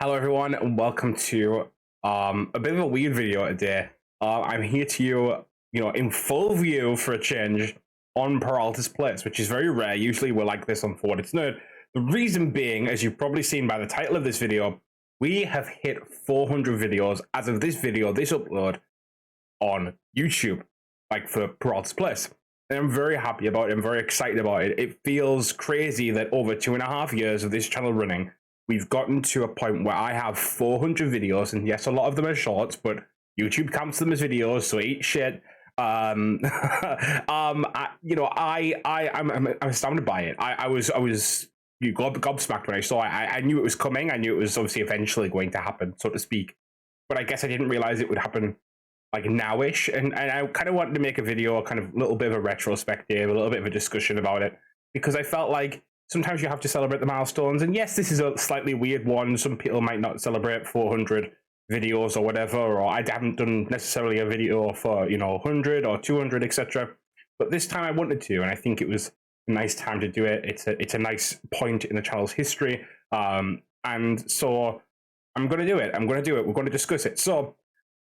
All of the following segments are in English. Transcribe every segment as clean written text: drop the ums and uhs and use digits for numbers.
Hello everyone and welcome to a bit of a weird video today. I'm here to in full view for a change on Peralta's place, which is very rare. Usually we're like this on Factoids Nerd. The reason being, as you've probably seen by the title of this video, we have hit 400 videos as of this video, this upload on YouTube, like for Peralta's place. And I'm very happy about it. I'm very excited about it. It feels crazy that over 2.5 years of this channel running, we've gotten to a point where I have 400 videos, and yes, a lot of them are shorts, but YouTube counts them as videos, so eat shit. I'm astounded by it. I was gobsmacked when I saw it. I knew it was coming. I knew it was obviously eventually going to happen, so to speak. But I guess I didn't realize it would happen like nowish, and I kind of wanted to make a video, a kind of little bit of a retrospective, a little bit of a discussion about it, because I felt like sometimes you have to celebrate the milestones. And yes, this is a slightly weird one. Some people might not celebrate 400 videos or whatever, or I haven't done necessarily a video for 100 or 200, etc. But this time I wanted to, and I think it was a nice time to do it. It's a nice point in the channel's history, and so I'm going to do it. We're going to discuss it. So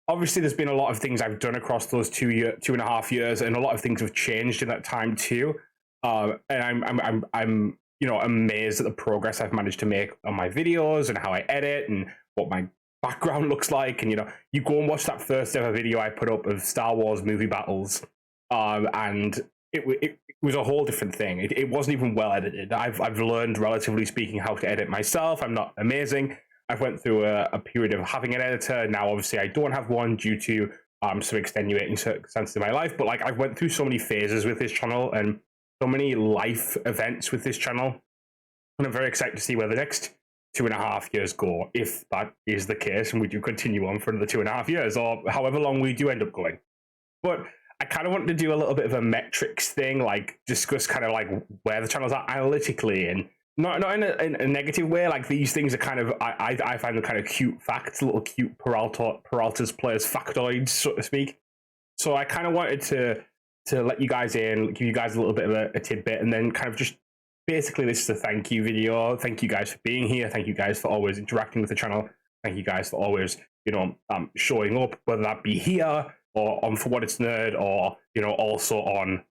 obviously, there's been a lot of things I've done across those 2.5 years, and a lot of things have changed in that time too. And I'm amazed at the progress I've managed to make on my videos and how I edit and what my background looks like. And you go and watch that first ever video I put up of Star Wars movie battles, and it was a whole different thing. It wasn't even well edited. I've learned, relatively speaking, how to edit myself. I'm not amazing. I've went through a period of having an editor. Now, obviously, I don't have one due to some extenuating circumstances in my life. But like, I've went through so many phases with this channel and so many life events with this channel, and I'm very excited to see where the next 2.5 years go, if that is the case, and we do continue on for another 2.5 years, or however long we do end up going. But I kind of wanted to do a little bit of a metrics thing, like discuss kind of like where the channel's at analytically, and not in a negative way. Like, these things are kind of, I find them kind of cute facts, little cute Peralta's players factoids, so to speak. So I kind of wanted to let you guys in, give you guys a little bit of a tidbit, and then kind of just basically, this is a thank you video. Thank you guys for being here. Thank you guys for always interacting with the channel. Thank you guys for always, showing up, whether that be here or on For What It's Nerd, or also on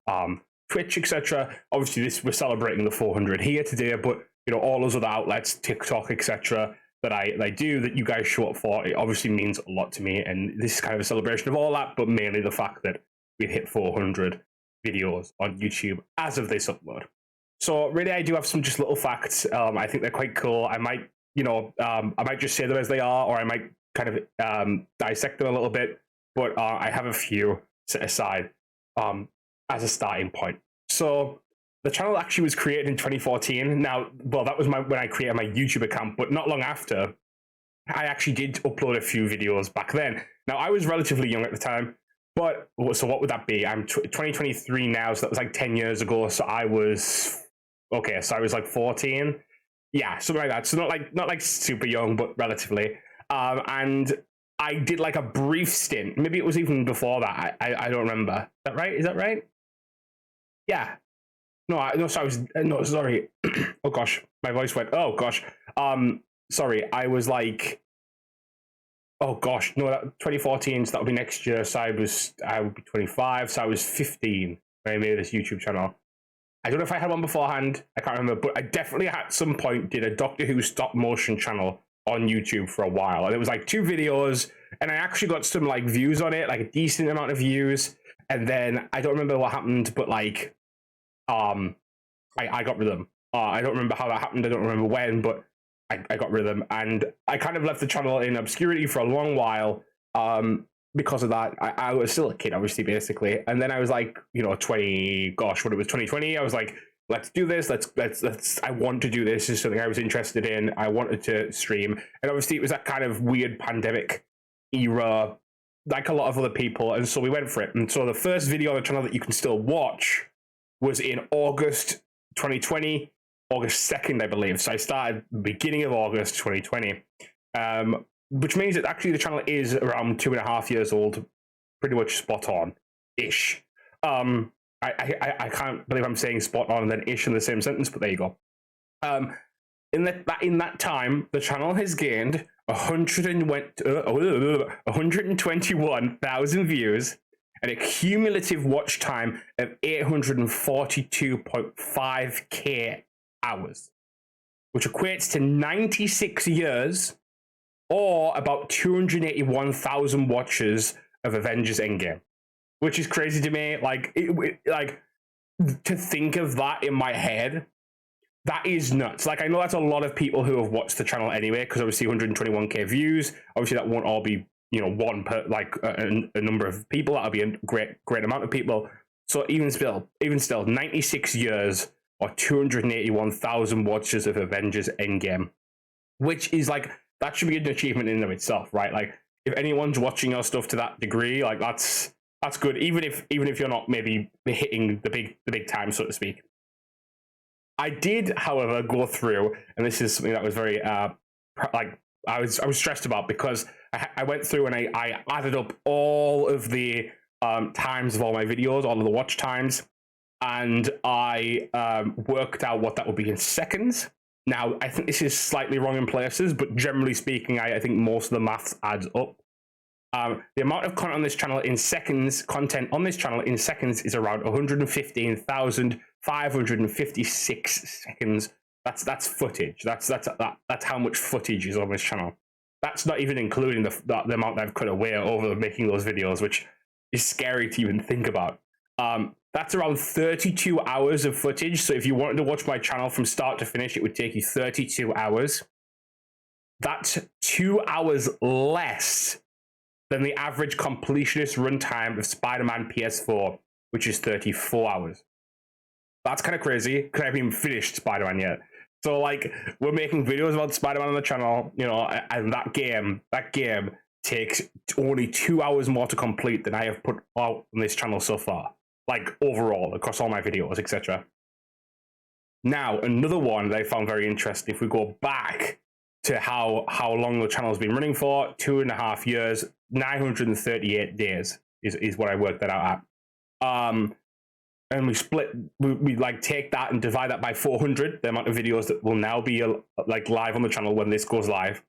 Twitch, etc. Obviously, we're celebrating the 400 here today, but all those other outlets, TikTok, etc., that I do, that you guys show up for, it obviously means a lot to me. And this is kind of a celebration of all that, but mainly the fact that we've hit 400 videos on YouTube as of this upload. So really, I do have some just little facts. I think they're quite cool. I might, I might just say them as they are, or I might kind of dissect them a little bit. But I have a few set aside as a starting point. So the channel actually was created in 2014. Now, well, that was when I created my YouTube account, but not long after, I actually did upload a few videos back then. Now, I was relatively young at the time. But so what would that be? I'm 2023 now, so that was like 10 years ago. So I was like 14, yeah, something like that. So not like super young, but relatively. And I did like a brief stint. Maybe it was even before that. I don't remember. Is that right? Is that right? Yeah. Sorry. Oh gosh, my voice went. Oh gosh. Sorry. I was like. Oh gosh, no, 2014, so that would be next year. So I would be 25, so I was 15 when I made this YouTube channel. I don't know if I had one beforehand, I can't remember, but I definitely at some point did a Doctor Who stop motion channel on YouTube for a while. And it was like 2 videos, and I actually got some like views on it, like a decent amount of views. And then I don't remember what happened, but like, I got rid of them. I don't remember how that happened, I don't remember when, but I got rid of them, and I kind of left the channel in obscurity for a long while because of that. I was still a kid, obviously, basically, and then I was like, 2020. I was like, let's do this. Let's. I want to do this. This is something I was interested in. I wanted to stream, and obviously, it was that kind of weird pandemic era, like a lot of other people, and so we went for it. And so the first video on the channel that you can still watch was in August 2020. August 2nd, I believe. So I started beginning of August 2020, which means that actually the channel is around 2.5 years old, pretty much spot on-ish. I can't believe I'm saying spot on and then ish in the same sentence, but there you go. In that time, the channel has gained 121,000 views, and a cumulative watch time of 842.5k hours, which equates to 96 years or about 281,000 watches of Avengers Endgame, which is crazy to me. Like, like to think of that in my head, that is nuts. Like, I know that's a lot of people who have watched the channel anyway, because obviously 121k views. Obviously, that won't all be, you know, one per like a number of people. That'll be a great amount of people. So even still, 96 years or 281,000 watches of Avengers Endgame, which is like, that should be an achievement in and of itself, right? Like, if anyone's watching your stuff to that degree, like that's good. Even if you're not maybe hitting the big time, so to speak. I did, however, go through, and this is something that was very like I was stressed about, because I went through and I added up all of the times of all my videos, all of the watch times, and I worked out what that would be in seconds. Now, I think this is slightly wrong in places, but generally speaking, I think most of the maths adds up. The amount of content on this channel in seconds, is around 115,556 seconds. That's footage. That's how much footage is on this channel. That's not even including the amount that I've cut away over making those videos, which is scary to even think about. That's around 32 hours of footage. So if you wanted to watch my channel from start to finish, it would take you 32 hours. That's 2 hours less than the average completionist runtime of Spider-Man PS4, which is 34 hours. That's kind of crazy, because I haven't even finished Spider-Man yet. So, like, we're making videos about Spider-Man on the channel, you know, and that game takes only 2 hours more to complete than I have put out on this channel so far. Like, overall, across all my videos, etc. Now, another one that I found very interesting, if we go back to how long the channel's been running for, 2.5 years, 938 days is what I worked that out at. And we like take that and divide that by 400, the amount of videos that will now be like live on the channel when this goes live.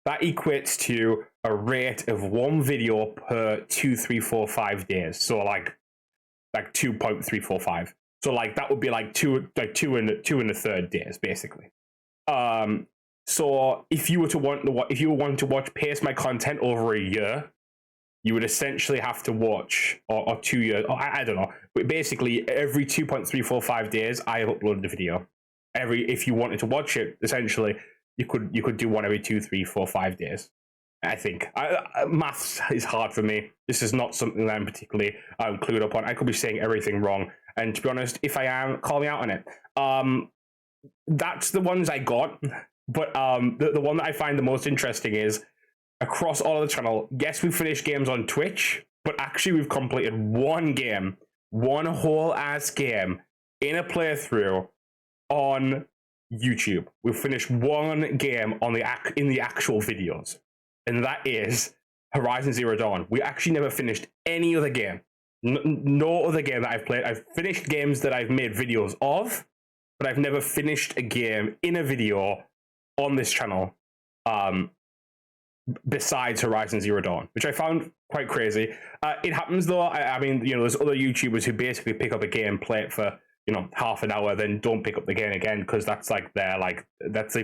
That equates to a rate of one video per 2.345 days. So like 2.345. So like that would be like two and a third days basically. So if you want to watch pace my content over a year, you would essentially have to watch, or 2 years, or I don't know, but basically every 2.345 days I have uploaded a video. If you wanted to watch it, essentially you could do one every 2, 3, 4, 5 days. I think maths is hard for me. This is not something that I'm particularly clued up on. I could be saying everything wrong, and to be honest, if I am, call me out on it. That's the ones I got, but the one that I find the most interesting is, across all of the channel, yes, we finished games on Twitch, but actually we've completed one whole ass game in a playthrough on YouTube. We've finished one game in the actual videos, and that is Horizon Zero Dawn. We actually never finished any other game. No other game that I've played. I've finished games that I've made videos of, but I've never finished a game in a video on this channel. Besides Horizon Zero Dawn, which I found quite crazy. It happens though. I mean, you know, there's other YouTubers who basically pick up a game, play it for, you know, half an hour, then don't pick up the game again, because that's like they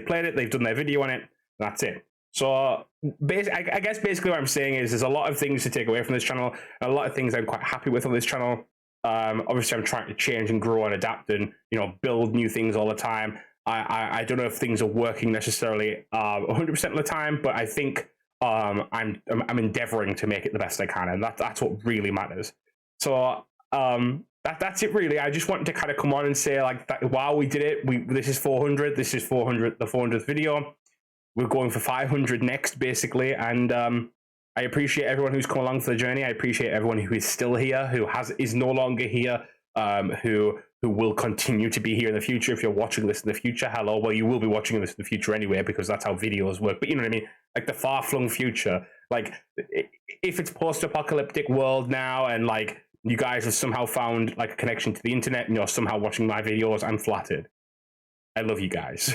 played it, they've done their video on it, and that's it. So I guess basically what I'm saying is there's a lot of things to take away from this channel, and a lot of things I'm quite happy with on this channel. Obviously, I'm trying to change and grow and adapt and, you know, build new things all the time. I don't know if things are working necessarily 100% of the time, but I think I'm endeavoring to make it the best I can, and that's what really matters. So that's it really. I just wanted to kind of come on and say, like, that, wow, we did it. This is 400. This is 400. The 400th video. We're going for 500 next, basically, and I appreciate everyone who's come along for the journey. I appreciate everyone who is still here, who is no longer here, who will continue to be here in the future. If you're watching this in the future, hello. Well, you will be watching this in the future anyway, because that's how videos work. But you know what I mean? Like the far-flung future. Like, if it's post-apocalyptic world now, and like you guys have somehow found like a connection to the internet, and you're somehow watching my videos, I'm flattered. I love you guys.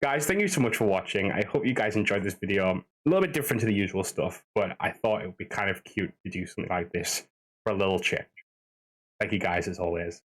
Guys, thank you so much for watching. I hope you guys enjoyed this video. A little bit different to the usual stuff, but I thought it would be kind of cute to do something like this for a little change. Thank you guys as always.